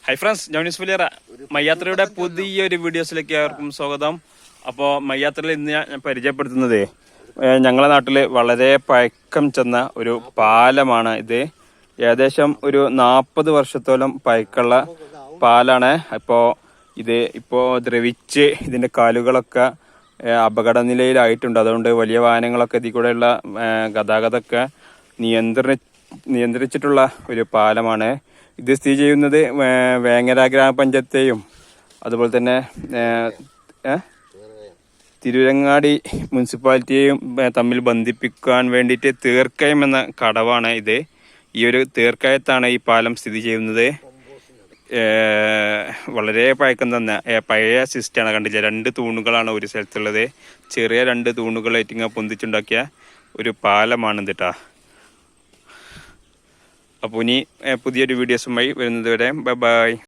Hi friends, Johnis പുലിയറ മയ്യാത്രയുടെ പുതിയൊരു വീഡിയോസിലേക്ക് ഏവർക്കും സ്വാഗതം. അപ്പോൾ മയ്യാത്രയിൽ ഇന്ന് ഞാൻ പരിചയപ്പെടുത്തുന്നത് ഞങ്ങളുടെ നാട്ടിൽ വളരെ പഴക്കം ചെന്ന ഒരു പാലമാണ് ഇത്. ഏകദേശം ഒരു 40 വർഷത്തോളം പഴക്കമുള്ള പാലാണ്. ഇപ്പോൾ ദ്രവിച്ച് ഇതിൻ്റെ കാലുകളൊക്കെ അപകട നിലയിലായിട്ടുണ്ട്. അതുകൊണ്ട് വലിയ വാഹനങ്ങളൊക്കെ ഇതിൽ കൂടെയുള്ള ഗതാഗതമൊക്കെ നിയന്ത്രിച്ചിട്ടുള്ള ഒരു പാലമാണ്. ഇത് സ്ഥിതി ചെയ്യുന്നത് വേങ്ങര ഗ്രാമപഞ്ചായത്തെയും അതുപോലെ തന്നെ തിരുവരങ്ങാടി മുനിസിപ്പാലിറ്റിയെയും തമ്മിൽ ബന്ധിപ്പിക്കാൻ വേണ്ടിയിട്ട് തീർക്കയം എന്ന കടവാണ് ഇത്. ഈ ഒരു തീർക്കയത്താണ് ഈ പാലം സ്ഥിതി ചെയ്യുന്നത്. വളരെ പഴക്കം തന്നെ പഴയ സിസ്റ്റമാണ്. കണ്ടില്ല, 2 തൂണുകളാണ് ഒരു സ്ഥലത്തുള്ളത്. ചെറിയ 2 തൂണുകളായിട്ട് ഇങ്ങനെ പൊന്തിച്ചുണ്ടാക്കിയ ഒരു പാലമാണ് കേട്ടോ. അപ്പോൾ ഇനി പുതിയൊരു വീഡിയോസുമായി വരുന്നത് വരെ ബൈ ബൈ.